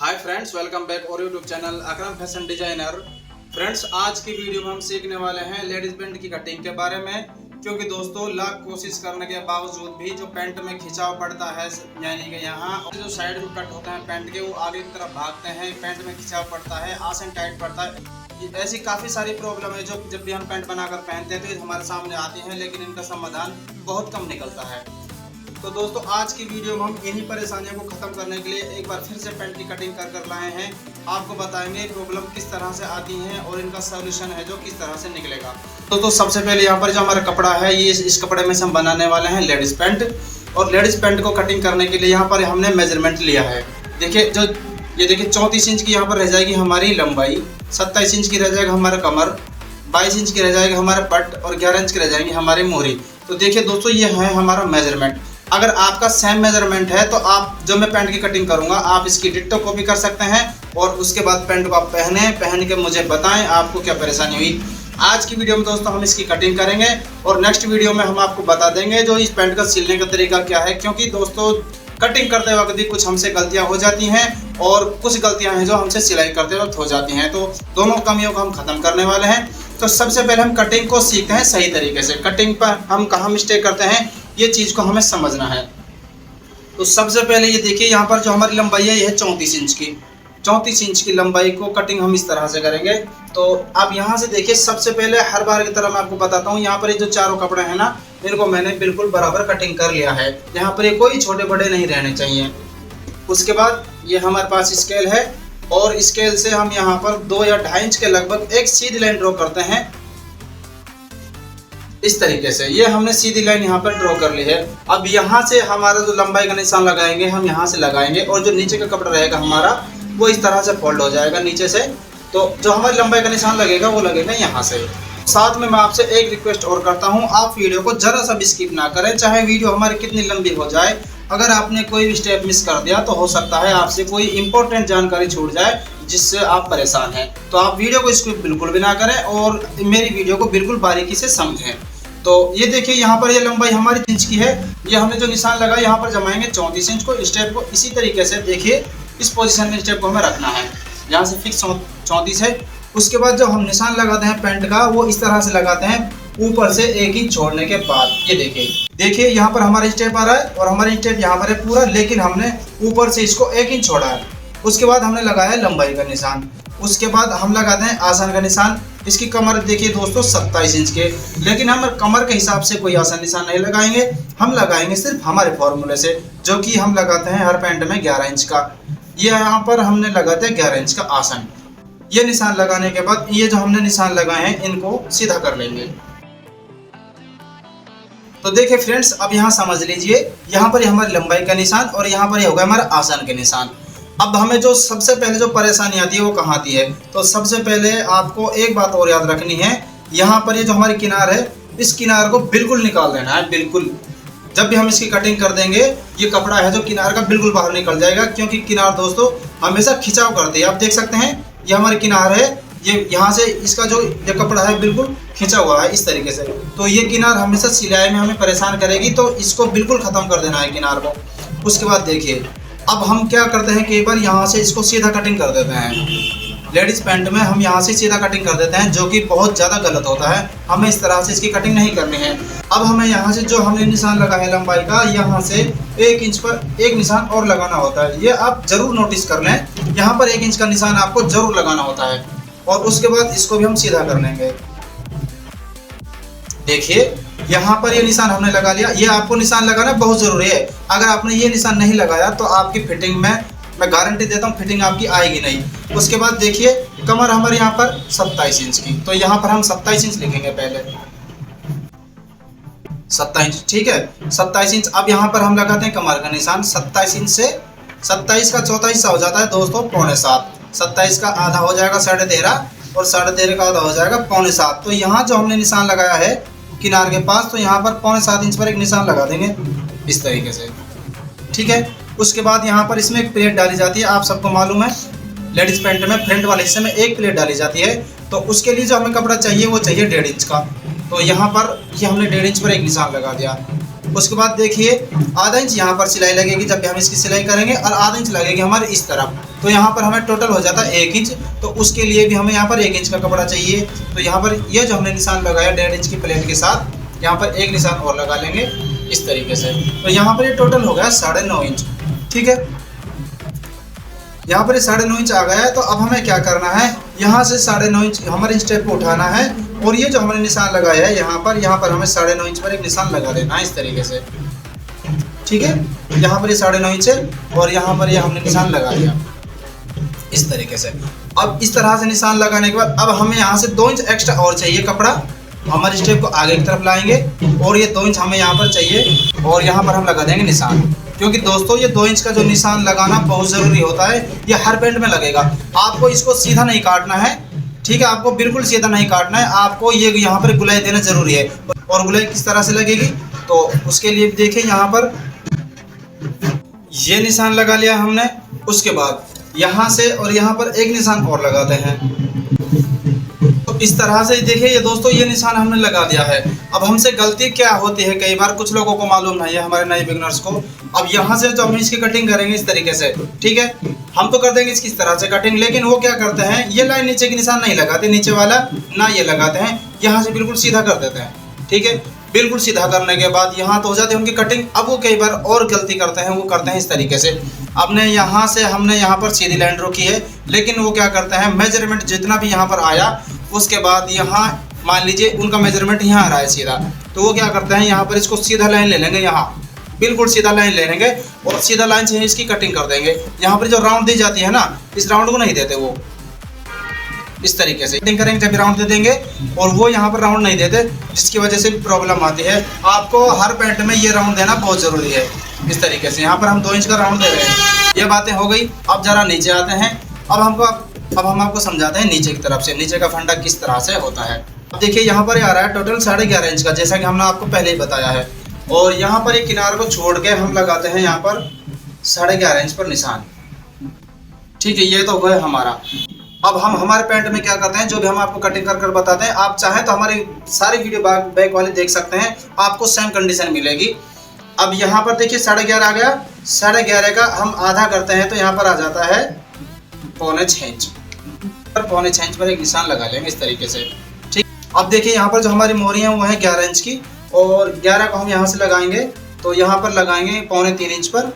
Hi friends, welcome back और YouTube channel अकरम fashion designer. Friends, आज की वीडियो में हम सीखने वाले हैं लेडीज पैंट की कटिंग के बारे में। क्योंकि दोस्तों लाख कोशिश करने के बावजूद भी जो पैंट में खिंचाव पड़ता है, यानी कि यहाँ जो साइड में कट होते हैं पैंट के वो आगे की तरफ भागते हैं, पैंट में खिंचाव पड़ता है, आसन टाइट पड़ता है। ऐसी काफ़ी सारी प्रॉब्लम है जो जब भी हम पैंट बनाकर पहनते हैं तो ये हमारे सामने आती हैं, लेकिन इनका समाधान बहुत कम निकलता है। तो दोस्तों आज की वीडियो में हम इन्हीं परेशानियों को खत्म करने के लिए एक बार फिर से पैंट की कटिंग कर लाए हैं। आपको बताएंगे प्रॉब्लम किस तरह से आती हैं और इनका सॉल्यूशन है जो किस तरह से निकलेगा। तो सबसे पहले यहाँ पर जो हमारा कपड़ा है, ये इस कपड़े में से हम बनाने वाले हैं लेडीज पैंट। और लेडीज पैंट को कटिंग करने के लिए यहाँ पर हमने मेजरमेंट लिया है। देखिए ये देखिए 34 इंच की यहाँ पर रह जाएगी हमारी लंबाई, 27 इंच की रह जाएगा हमारा कमर, 22 इंच की रह जाएगा हमारा पट और 11 इंच की रह जाएगी हमारी मोहरी। तो देखिए दोस्तों ये है हमारा मेजरमेंट। अगर आपका सेम मेजरमेंट है तो आप जो मैं पैंट की कटिंग करूंगा आप इसकी डिट्टो कॉपी कर सकते हैं और उसके बाद पैंट को आप पहन के मुझे बताएं आपको क्या परेशानी हुई। आज की वीडियो में दोस्तों हम इसकी कटिंग करेंगे और नेक्स्ट वीडियो में हम आपको बता देंगे जो इस पैंट का सिलने का तरीका क्या है। क्योंकि दोस्तों कटिंग करते वक्त भी कुछ हमसे गलतियां हो जाती हैं और कुछ गलतियां हैं जो हमसे सिलाई करते वक्त हो जाती हैं। तो दोनों कमियों को हम खत्म करने वाले हैं। तो सबसे पहले हम कटिंग को सीखते हैं सही तरीके से। कटिंग पर हम कहाँ मिस्टेक करते हैं ये चीज़ को हमें समझना है। तो सबसे पहले ये देखिए यहाँ पर जो हमारी लंबाई है ये है 34 इंच की। 34 इंच की लंबाई को कटिंग हम इस तरह से करेंगे। तो आप यहाँ से देखिए, सबसे पहले हर बार की तरह मैं आपको बताता हूँ, यहाँ पर ये जो चारों कपड़े हैं ना इनको मैंने बिल्कुल बराबर कटिंग कर लिया है। यहाँ पर ये कोई छोटे बड़े नहीं रहने चाहिए। उसके बाद ये हमारे पास स्केल है और स्केल से हम यहाँ पर 2 या 2.5 इंच के लगभग एक सीधी लाइन ड्रॉ करते हैं इस तरीके से। ये हमने सीधी लाइन यहाँ पर ड्रॉ कर ली है। अब यहाँ से हमारा जो लंबाई का निशान लगाएंगे हम यहाँ से लगाएंगे और जो नीचे का कपड़ा रहेगा हमारा वो इस तरह से फोल्ड हो जाएगा नीचे से। तो जो हमारी लंबाई का निशान लगेगा वो लगेगा यहाँ से। साथ में मैं आपसे एक रिक्वेस्ट और करता हूँ, आप वीडियो को जरा सा भी स्किप ना करें, चाहे वीडियो हमारी कितनी लंबी हो जाए। अगर आपने कोई भी स्टेप मिस कर दिया तो हो सकता है आपसे कोई इंपॉर्टेंट जानकारी छूट जाए जिससे आप परेशान हैं। तो आप वीडियो को स्किप बिल्कुल भी ना करें और मेरी वीडियो को बिल्कुल बारीकी से समझें। तो ये देखिए यहाँ पर ये लंबाई हमारी 3 इंच की है। ये हमने जो निशान लगाया यहाँ पर जमाएंगे 34 इंच को। स्टेप को इसी तरीके से देखिए इस पोजीशन में स्टेप को हमें रखना है। यहाँ से फिक्स 34 है। उसके बाद जो हम निशान लगाते हैं पैंट का वो इस तरह से लगाते हैं ऊपर से 1 इंच छोड़ने के बाद। ये देखिए यहाँ पर हमारा स्टेप आ रहा है और हमारा स्टेप यहाँ पर है पूरा, लेकिन हमने ऊपर से इसको 1 इंच छोड़ा है। उसके बाद हमने लगाया लंबाई का निशान। उसके बाद हम लगाते हैं आसन का निशान। इसकी कमर देखिए दोस्तों 27 इंच के, लेकिन हम कमर के हिसाब से कोई आसान निशान नहीं लगाएंगे। हम लगाएंगे सिर्फ हमारे फॉर्मूले से, जो कि हम लगाते हैं हर पैंट में 11 इंच का। ये यहाँ पर हमने लगाते हैं 11 इंच का आसन। ये निशान लगाने के बाद ये जो हमने निशान लगाए हैं इनको सीधा कर लेंगे। तो देखिए फ्रेंड्स, अब यहाँ समझ लीजिए, यहाँ पर हमारी लंबाई का निशान और यहाँ पर होगा हमारा आसन के निशान। अब हमें जो सबसे पहले जो परेशानी आती है वो कहाँ आती है, तो सबसे पहले आपको एक बात और याद रखनी है। यहाँ पर ये जो हमारी किनार है इस किनार को बिल्कुल निकाल देना है, बिल्कुल। जब भी हम इसकी कटिंग कर देंगे ये कपड़ा है जो किनार का बिल्कुल बाहर निकल जाएगा, क्योंकि किनार दोस्तों हमेशा खिंचाव करती है। आप देख सकते हैं ये हमारी किनार है, ये यहाँ से इसका जो ये कपड़ा है बिल्कुल खिंचा हुआ है इस तरीके से। तो ये किनार हमेशा सिलाई में हमें परेशान करेगी, तो इसको बिल्कुल ख़त्म कर देना है किनार को। उसके बाद देखिए अब हम क्या करते हैं, कई बार यहाँ से इसको सीधा कटिंग कर देते हैं। लेडीज़ पैंट में हम यहाँ से सीधा कटिंग कर देते हैं, जो कि बहुत ज़्यादा गलत होता है। हमें इस तरह से इसकी कटिंग नहीं करनी है। अब हमें यहाँ से जो हमने निशान लगा है लंबाई का, यहाँ से 1 इंच पर एक निशान और लगाना होता है। ये आप ज़रूर नोटिस कर लें, यहाँ पर 1 इंच का निशान आपको ज़रूर लगाना होता है। और उसके बाद इसको भी हम सीधा कर लेंगे। देखिए यहाँ पर ये निशान हमने लगा लिया। ये आपको निशान लगाना बहुत ज़रूरी है। अगर आपने ये निशान नहीं लगाया तो आपकी फिटिंग में मैं गारंटी देता हूँ फिटिंग आपकी आएगी नहीं। उसके बाद देखिए कमर हमारे यहाँ पर 27 इंच की, तो यहाँ पर हम 27 इंच लिखेंगे पहले, 27 इंच, ठीक है 27 इंच। अब यहाँ पर हम लगाते हैं कमर का निशान 27 इंच से 27 का चौथा हिस्सा हो जाता है दोस्तों 6.25। 27 का आधा हो जाएगा 13.5 और 13.5 का आधा हो जाएगा 6.25। तो यहाँ जो हमने निशान लगाया है किनार के पास, तो यहाँ पर 6.25 इंच पर एक निशान लगा देंगे इस तरीके से, ठीक है। उसके बाद यहाँ पर इसमें एक प्लेट डाली जाती है। आप सबको मालूम है लेडीज पैंट में फ्रंट वाले हिस्से में एक प्लेट डाली जाती है। तो उसके लिए जो हमें कपड़ा चाहिए वो चाहिए 1.5 इंच का। तो यहाँ पर ये हमने 1.5 इंच पर एक निशान लगा दिया। उसके बाद देखिए आधा इंच यहाँ पर सिलाई लगेगी जब भी हम इसकी सिलाई करेंगे, और आधा इंच लगेगी हमारे इस तरफ। तो यहाँ पर हमें टोटल हो जाता है 1 इंच। तो उसके लिए भी हमें यहाँ पर 1 इंच का कपड़ा चाहिए। तो यहाँ पर ये जो हमने निशान लगाया 1.5 इंच की प्लेट के साथ, यहाँ पर एक निशान और लगा लेंगे इस तरीके से। तो यहाँ पर ये टोटल हो गया 9.5 इंच। ठीक है, यहाँ पर 9.5 इंच आ गया है। तो अब हमें क्या करना है, यहाँ से 9.5 इंच हमारे स्टेप को उठाना है, और ये जो हमने निशान लगाया है यहाँ पर हमें 9.5 इंच पर एक निशान लगा देना है इस तरीके से। ठीक है, यहाँ पर ये 9.5 इंच है, और यहाँ पर ये हमने निशान लगा दिया इस तरीके से। अब इस तरह से निशान लगाने के बाद अब हमें यहाँ से 2 इंच एक्स्ट्रा और चाहिए कपड़ा। हमारे स्टेप को आगे की तरफ लाएंगे, और ये 2 इंच हमें यहाँ पर चाहिए, और यहाँ पर हम लगा देंगे निशान। क्योंकि दोस्तों ये 2 इंच का जो निशान लगाना बहुत ज़रूरी होता है, ये हर पैंट में लगेगा। आपको इसको सीधा नहीं काटना है, ठीक है, आपको बिल्कुल सीधा नहीं काटना है, आपको ये यहाँ पर गुलाई देना ज़रूरी है। और गुलाई किस तरह से लगेगी, तो उसके लिए देखिए यहाँ पर ये निशान लगा लिया हमने। उसके बाद यहाँ से और यहाँ पर एक निशान और लगाते हैं। तो इस तरह से देखिए ये दोस्तों ये निशान हमने लगा दिया है। अब हमसे गलती क्या होती है, कई बार कुछ लोगों को मालूम नहीं है, हमारे नए बिगनर्स को। अब यहाँ से जो हम इसकी कटिंग करेंगे इस तरीके से, ठीक है, हम तो कर देंगे इसकी इस तरह से कटिंग, लेकिन वो क्या करते हैं, ये लाइन नीचे की निशान नहीं लगाते, नीचे वाला ना ये लगाते हैं, यहाँ से बिल्कुल सीधा कर देते हैं। ठीक है, बिल्कुल सीधा करने के बाद यहाँ तो हो जाती है उनकी कटिंग। अब वो कई बार और गलती करते हैं, वो करते हैं इस तरीके से। हमने यहाँ पर सीधी लाइन रखी है, लेकिन वो क्या करते हैं, मेजरमेंट जितना भी यहाँ पर आया, उसके बाद यहाँ मान लीजिए उनका मेजरमेंट यहाँ आ रहा है सीधा, तो वो क्या करते हैं, यहाँ पर इसको सीधा लाइन ले लेंगे, यहाँ बिल्कुल सीधा लाइन ले लेंगे, और सीधा लाइन से इसकी कटिंग कर देंगे। यहाँ पर जो राउंड दी जाती है ना, इस राउंड को नहीं देते, वो इस तरीके से कटिंग करेंगे जब राउंड दे देंगे, और वो यहाँ पर राउंड नहीं देते, जिसकी वजह से प्रॉब्लम आती है। आपको हर पैंट में ये राउंड देना बहुत ज़रूरी है इस तरीके से। यहाँ पर हम 2 इंच का राउंड दे रहे हैं। ये बातें हो गई। अब जरा नीचे आते हैं। अब हम आपको समझाते हैं नीचे की तरफ से, नीचे का फंडा किस तरह से होता है। अब देखिए यहाँ पर आ रहा है टोटल 11.5 इंच का, जैसा कि हमने आपको पहले ही बताया है। और यहाँ पर एक किनार को छोड़ के हम लगाते हैं यहाँ पर 11.5 इंच पर निशान। ठीक है, ये तो हुआ हमारा। अब हम हमारे पैंट में क्या करते हैं, जो भी हम आपको कटिंग कर बताते हैं, आप चाहें तो हमारी सारी वीडियो बैक वाले देख सकते हैं, आपको सेम कंडीशन मिलेगी। अब यहाँ पर देखिए 11.5 आ गया, 11.5 का हम आधा करते हैं, तो यहाँ पर आ जाता है 6.25 इंच। 6.25 इंच पर एक निशान लगा लेंगे इस तरीके से। ठीक, अब देखिए यहाँ पर जो हमारी मोहरी है वो है 11 इंच की, और 11 को हम यहाँ से लगाएंगे, तो यहाँ पर लगाएंगे 3.25 इंच पर।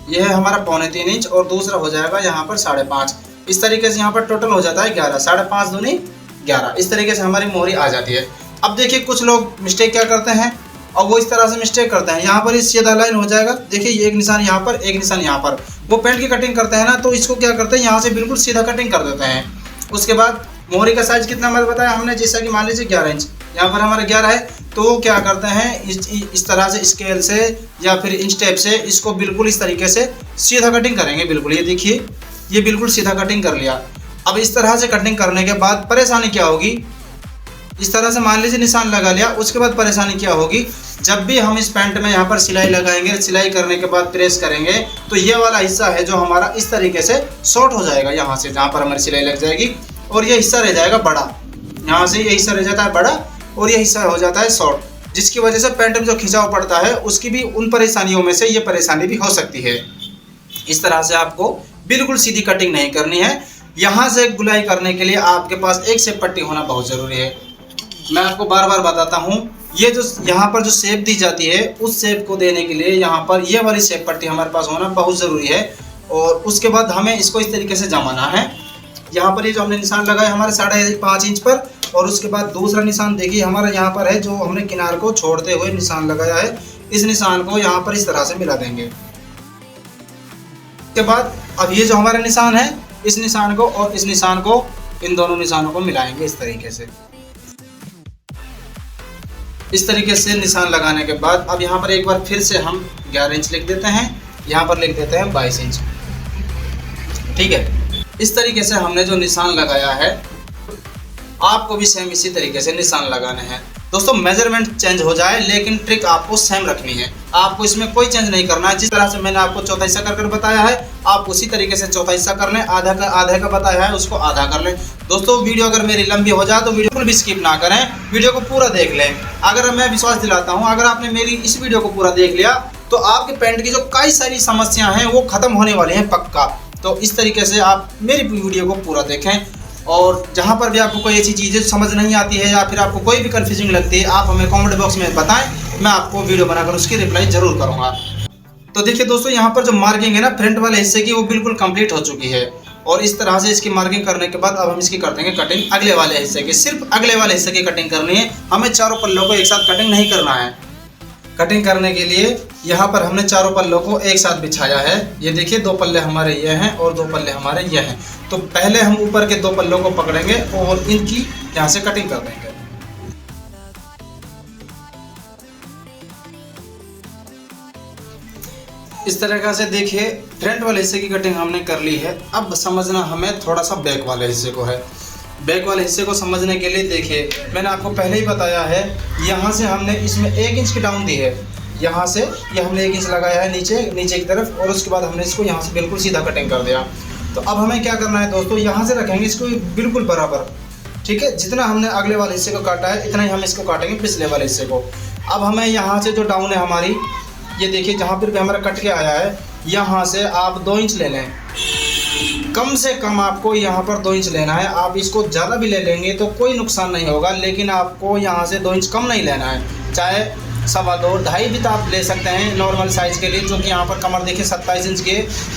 यह है हमारा 3.25 इंच, और दूसरा हो जाएगा यहाँ पर 5.5। इस तरीके से यहाँ पर टोटल हो जाता है 11, 5.5 दूनी 11। इस तरीके से हमारी मोहरी आ जाती है। अब देखिए कुछ लोग मिस्टेक क्या करते हैं, और वो इस तरह से मिस्टेक करते हैं, यहाँ पर इस सीधा लाइन हो जाएगा, देखिए ये एक निशान यहाँ पर, एक निशान यहाँ पर। वो पेंट की कटिंग करते हैं ना, तो इसको क्या करते हैं, यहाँ से बिल्कुल सीधा कटिंग कर देते हैं। उसके बाद मोहरी का साइज कितना मैंने बताया हमने, जैसा कि मान लीजिए 11 इंच, यहाँ पर हमारा 11 है, तो वो क्या करते हैं, इस तरह से स्केल से या फिर इंस्टेप से इसको बिल्कुल इस तरीके से सीधा कटिंग करेंगे। बिल्कुल ये देखिए, ये बिल्कुल सीधा कटिंग कर लिया। अब इस तरह से कटिंग करने के बाद परेशानी क्या होगी, इस तरह से मान लीजिए निशान लगा लिया, उसके बाद परेशानी क्या होगी, जब भी हम इस पैंट में यहाँ पर सिलाई लगाएंगे, सिलाई करने के बाद प्रेस करेंगे, तो ये वाला हिस्सा है जो हमारा इस तरीके से शॉर्ट हो जाएगा, यहाँ से जहाँ पर हमारी सिलाई लग जाएगी, और ये हिस्सा रह जाएगा बड़ा। यहाँ से ये हिस्सा रह जाता है बड़ा, और ये हिस्सा हो जाता है शॉर्ट, जिसकी वजह से पैंट में जो खिंचाव पड़ता है, उसकी भी उन परेशानियों में से ये परेशानी भी हो सकती है। इस तरह से आपको बिल्कुल सीधी कटिंग नहीं करनी है। यहाँ से गुलाई करने के लिए आपके पास एक शेप पट्टी होना बहुत ज़रूरी है। मैं आपको बार बार बताता हूँ, ये जो यहाँ पर जो शेप दी जाती है, उस शेप को देने के लिए यहाँ पर ये वाली शेप पट्टी हमारे पास होना बहुत ज़रूरी है। और उसके बाद हमें इसको इस तरीके से जमाना है। यहाँ पर ये जो हमने निशान लगाया हमारे 5.5 इंच पर, और उसके बाद दूसरा निशान देखिए हमारा यहाँ पर है, जो हमने किनार को छोड़ते हुए निशान लगाया है, इस निशान को यहाँ पर इस तरह से मिला देंगे। उसके बाद अब ये जो हमारा निशान है, इस निशान को और इस निशान को, इन दोनों निशानों को मिलाएंगे इस तरीके से। इस तरीके से निशान लगाने के बाद अब यहाँ पर एक बार फिर से हम 11 इंच लिख देते हैं, यहाँ पर लिख देते हैं 22 इंच। ठीक है, इस तरीके से हमने जो निशान लगाया है, आपको भी सेम इसी तरीके से निशान लगाने हैं। दोस्तों मेजरमेंट चेंज हो जाए लेकिन ट्रिक आपको सेम रखनी है, आपको इसमें कोई चेंज नहीं करना है। जिस तरह से मैंने आपको चौथा हिस्सा कर बताया है आप उसी तरीके से चौथा हिस्सा कर लें, आधा का बताया है उसको आधा कर लें। दोस्तों वीडियो अगर मेरी लंबी हो जाए तो वीडियो बिल्कुल भी स्किप ना करें, वीडियो को पूरा देख लें। अगर मैं विश्वास दिलाता हूँ अगर आपने मेरी इस वीडियो को पूरा देख लिया तो आपके पैंट की जो कई सारी समस्याएं हैं वो खत्म होने वाली हैं पक्का। तो इस तरीके से आप मेरी वीडियो को पूरा देखें और जहाँ पर भी आपको कोई ऐसी चीज़ें समझ नहीं आती है या फिर आपको कोई भी कन्फ्यूजिंग लगती है आप हमें कमेंट बॉक्स में बताएं, मैं आपको वीडियो बनाकर उसकी रिप्लाई जरूर करूँगा। तो देखिए दोस्तों यहाँ पर जो मार्किंग है ना फ्रंट वाले हिस्से की वो बिल्कुल कंप्लीट हो चुकी है और इस तरह से इसकी मार्किंग करने के बाद अब हम इसकी कर देंगे कटिंग अगले वाले हिस्से की। सिर्फ अगले वाले हिस्से की कटिंग करनी है, हमें चारों पल्लों को एक साथ कटिंग नहीं करना है। कटिंग करने के लिए यहाँ पर हमने चारों पल्लों को एक साथ बिछाया है। ये देखिए 2 पल्ले हमारे ये हैं और 2 पल्ले हमारे ये हैं। तो पहले हम ऊपर के 2 पल्लों को पकड़ेंगे और इनकी यहाँ से कटिंग कर देंगे। इस तरीके से देखिए फ्रंट वाले हिस्से की कटिंग हमने कर ली है। अब समझना हमें थोड़ा सा बैक वाले हिस्से को है। बैक वाले हिस्से को समझने के लिए देखिए मैंने आपको पहले ही बताया है, यहाँ से हमने इसमें 1 इंच की डाउन दी है, यहाँ से ये हमने 1 इंच लगाया है नीचे की तरफ और उसके बाद हमने इसको यहाँ से बिल्कुल सीधा कटिंग कर दिया। तो अब हमें क्या करना है दोस्तों, यहाँ से रखेंगे इसको बिल्कुल बराबर, ठीक है। जितना हमने अगले वाले हिस्से को काटा है इतना ही हम इसको काटेंगे पिछले वाले हिस्से को। अब हमें यहाँ से जो डाउन है हमारी, ये देखिए जहाँ पर भी हमारा कट के आया है यहाँ से आप 2 इंच ले लें, कम से कम आपको यहाँ पर 2 इंच लेना है। आप इसको ज़्यादा भी ले लेंगे तो कोई नुकसान नहीं होगा, लेकिन आपको यहाँ से 2 इंच कम नहीं लेना है। चाहे 2.25 2.5 भी तो आप ले सकते हैं नॉर्मल साइज़ के लिए, जो कि यहाँ पर कमर देखिए 27 इंच के,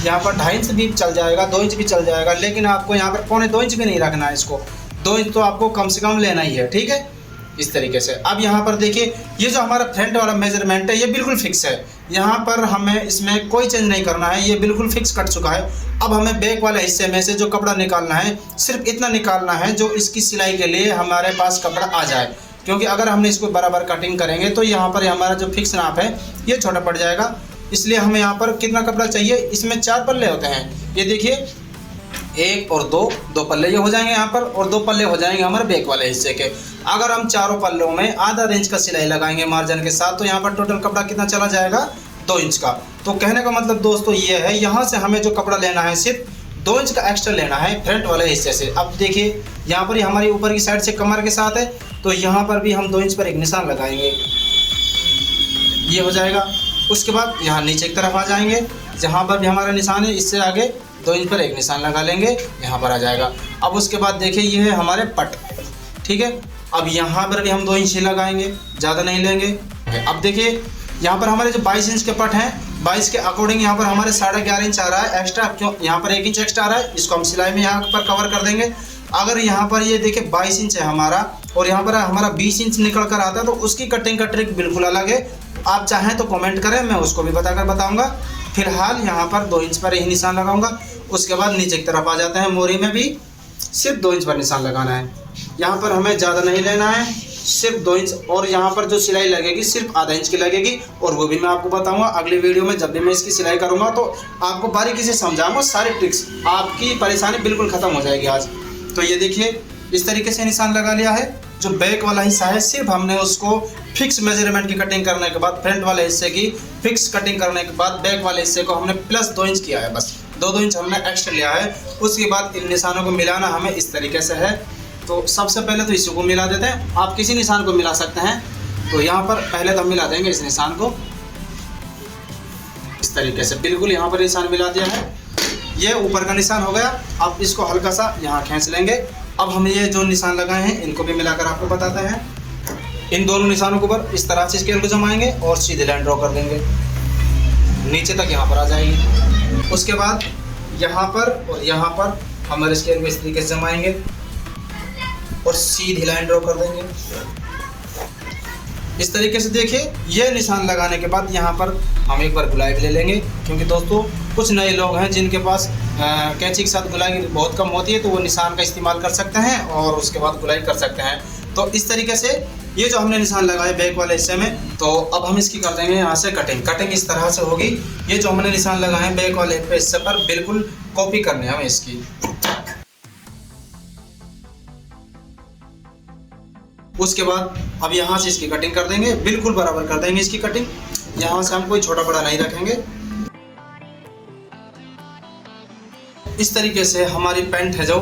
यहाँ पर 2.5 इंच भी चल जाएगा, 2 इंच भी चल जाएगा, लेकिन आपको यहाँ पर 1.25 इंच भी नहीं रखना है। इसको 2 इंच तो आपको कम से कम लेना ही है, ठीक है। इस तरीके से अब यहाँ पर देखिए ये जो हमारा फ्रंट वाला मेजरमेंट है ये बिल्कुल फिक्स है, यहाँ पर हमें इसमें कोई चेंज नहीं करना है, ये बिल्कुल फिक्स कट चुका है। अब हमें बैक वाले हिस्से में से जो कपड़ा निकालना है सिर्फ इतना निकालना है जो इसकी सिलाई के लिए हमारे पास कपड़ा आ जाए, क्योंकि अगर हमने इसको बराबर कटिंग करेंगे तो यहाँ पर हमारा जो फिक्स नाप है ये छोटा पड़ जाएगा। इसलिए हमें यहाँ पर कितना कपड़ा चाहिए, इसमें 4 पल्ले होते हैं, ये देखिए 1 और 2 पल्ले ये हो जाएंगे यहाँ पर, और 2 पल्ले हो जाएंगे हमारे बैक वाले हिस्से के। अगर हम चारों पल्लों में आधा इंच का सिलाई लगाएंगे मार्जिन के साथ तो यहाँ पर टोटल कपड़ा कितना चला जाएगा, 2 इंच का। तो कहने का मतलब दोस्तों ये है, यहाँ से हमें जो कपड़ा लेना है सिर्फ 2 इंच का एक्स्ट्रा लेना है फ्रंट वाले हिस्से से। अब देखिए यहाँ पर हमारी ऊपर की साइड से कमर के साथ है तो यहाँ पर भी हम 2 इंच पर एक निशान लगाएंगे, ये हो जाएगा। उसके बाद यहाँ नीचे की तरफ आ जाएंगे, जहाँ पर भी हमारा निशान है इससे आगे 2 इंच पर एक निशान लगा लेंगे, यहाँ पर आ जाएगा। अब उसके बाद देखिए ये है हमारे पट, ठीक है। अब यहाँ पर भी हम 2 इंच ही लगाएंगे, ज़्यादा नहीं लेंगे। अब देखिए यहाँ पर हमारे जो 22 इंच के पट हैं 22 के अकॉर्डिंग यहाँ पर हमारे 11.5 इंच आ रहा है एक्स्ट्रा, क्यों यहाँ पर 1 इंच एक्स्ट्रा आ रहा है, इसको हम सिलाई में यहाँ पर कवर कर देंगे। अगर यहाँ पर ये देखिए 22 इंच है हमारा और यहाँ पर हमारा 20 इंच निकल कर आता है तो उसकी कटिंग का ट्रिक बिल्कुल अलग है। आप चाहें तो कमेंट करें, मैं उसको भी बताऊंगा। फिलहाल यहाँ पर 2 इंच पर ही निशान लगाऊंगा। उसके बाद नीचे की तरफ आ जाते हैं, मोरी में भी सिर्फ 2 इंच पर निशान लगाना है। यहाँ पर हमें ज़्यादा नहीं लेना है, सिर्फ 2 इंच, और यहाँ पर जो सिलाई लगेगी सिर्फ आधा इंच की लगेगी, और वो भी मैं आपको बताऊंगा अगली वीडियो में। जब भी मैं इसकी सिलाई करूँगा तो आपको बारीकी से समझाऊंगा सारी ट्रिक्स, आपकी परेशानी बिल्कुल ख़त्म हो जाएगी आज। तो ये देखिए इस तरीके से निशान लगा लिया है। जो बैक वाला हिस्सा है सिर्फ हमने उसको फिक्स मेजरमेंट की कटिंग करने के बाद, फ्रंट वाले हिस्से की फिक्स कटिंग करने के बाद बैक वाले हिस्से को हमने प्लस 2 इंच किया है, बस 2 इंच हमने एक्स्ट्रा लिया है। उसके बाद इन निशानों को मिलाना हमें इस तरीके से है। तो सबसे पहले तो इसको मिला देते हैं, आप किसी निशान को मिला सकते हैं। तो यहाँ पर पहले तो हम मिला देंगे इस निशान को इस तरीके से, बिल्कुल यहाँ पर निशान मिला दिया है, ये ऊपर का निशान हो गया। अब इसको हल्का सा यहाँ खींच लेंगे। अब हम ये जो निशान लगाए हैं इनको भी मिलाकर आपको बताते हैं। इन दोनों निशानों के ऊपर इस तरह से स्केल को जमाएंगे और सीधे लाइन ड्रॉ कर देंगे, नीचे तक यहाँ पर आ जाएगी। उसके बाद यहाँ पर और यहाँ पर हमारे स्केल को इस तरीके से जमाएंगे और सीधी लाइन ड्रॉ कर देंगे इस तरीके से। देखिए ये निशान लगाने के बाद यहाँ पर हम एक बार गुलाई ले लेंगे, क्योंकि दोस्तों कुछ नए लोग हैं जिनके पास कैंची के साथ गुलाई बहुत कम होती है, तो वो निशान का इस्तेमाल कर सकते हैं और उसके बाद गुलाई कर सकते हैं। तो इस तरीके से ये जो हमने निशान लगाए बैक वाले हिस्से में, तो अब हम इसकी कर देंगे यहाँ से कटिंग इस तरह से होगी। ये जो हमने निशान लगाए हैं बैक वाले हिस्से पर बिल्कुल कॉपी करनी है हमें इसकी। उसके बाद अब यहाँ से इसकी कटिंग कर देंगे, बिल्कुल बराबर कर देंगे इसकी कटिंग। यहाँ से हम कोई छोटा बड़ा नहीं रखेंगे। इस तरीके से हमारी पैंट है जो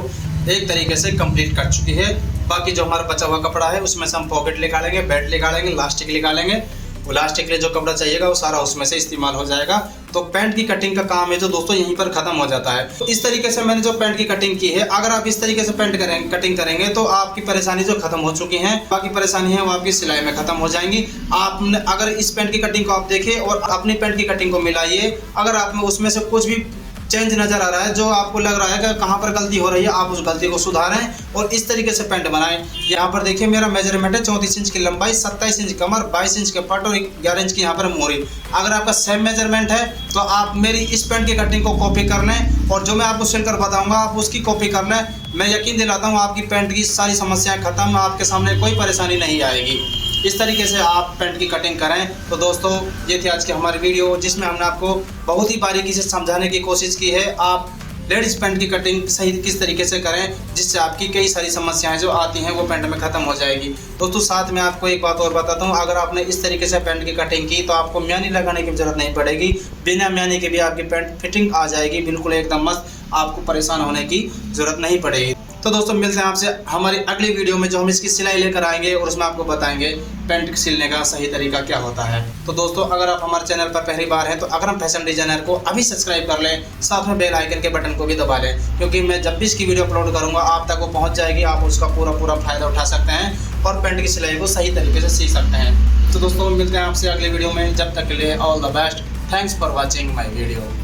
एक तरीके से कंप्लीट कर चुकी है। बाकी जो हमारा बचा हुआ कपड़ा है उसमें से हम पॉकेट निकालेंगे, बेल्ट निकालेंगे, लास्टिक निकालेंगे। वो लास्टिक के लिए जो कपड़ा चाहिएगा वो सारा उसमें से इस्तेमाल हो जाएगा। तो पैंट की कटिंग का काम है जो दोस्तों यहीं पर खत्म हो जाता है। तो इस तरीके से मैंने जो पैंट की कटिंग की है, अगर आप इस तरीके से पैंट कटिंग करेंगे तो आपकी परेशानी जो खत्म हो चुकी है, बाकी परेशानी है वो आपकी सिलाई में खत्म हो जाएंगी। आपने अगर इस पैंट की कटिंग को आप देखें और अपनी पैंट की कटिंग को मिलाइए, अगर आप में उसमें से कुछ भी चेंज नजर आ रहा है, जो आपको लग रहा है कि कहाँ पर गलती हो रही है, आप उस गलती को सुधारें और इस तरीके से पैंट बनाएं। यहाँ पर देखिए मेरा मेजरमेंट है 34 इंच की लंबाई, 27 इंच कमर, 22 इंच के पट और 11 इंच की यहाँ पर मोरी। अगर आपका सेम मेजरमेंट है तो आप मेरी इस पैंट की कटिंग को कॉपी कर लें और जो मैं आपको सिलकर बताऊंगा आप उसकी कॉपी कर लें। मैं यकीन दिलाता हूँ आपकी पैंट की सारी समस्याएं खत्म, आपके सामने कोई परेशानी नहीं आएगी। इस तरीके से आप पैंट की कटिंग करें। तो दोस्तों ये थी आज की हमारी वीडियो, जिसमें हमने आपको बहुत ही बारीकी से समझाने की कोशिश की है आप लेडीज़ पैंट की कटिंग सही किस तरीके से करें, जिससे आपकी कई सारी समस्याएं जो आती हैं वो पैंट में ख़त्म हो जाएगी। दोस्तों साथ में आपको एक बात और बताता हूँ, अगर आपने इस तरीके से पैंट की कटिंग की तो आपको म्यानी लगाने की ज़रूरत नहीं पड़ेगी। बिना म्यानी के भी आपकी पैंट फिटिंग आ जाएगी, बिल्कुल एकदम मस्त, आपको परेशान होने की ज़रूरत नहीं पड़ेगी। तो दोस्तों मिलते हैं आपसे हमारी अगली वीडियो में, जो हम इसकी सिलाई लेकर आएंगे और उसमें आपको बताएंगे पैंट सिलने का सही तरीका क्या होता है। तो दोस्तों अगर आप हमारे चैनल पर पहली बार हैं तो अकरम फैशन डिजाइनर को अभी सब्सक्राइब कर लें, साथ में बेल आइकन के बटन को भी दबा लें, क्योंकि मैं जब भी इसकी वीडियो अपलोड करूँगा आप तक वो पहुँच जाएगी। आप उसका पूरा फ़ायदा उठा सकते हैं और पैंट की सिलाई को सही तरीके से सीख सकते हैं। तो दोस्तों मिलते हैं आपसे अगली वीडियो में, जब तक के लिए all the best. Thanks for watching my video.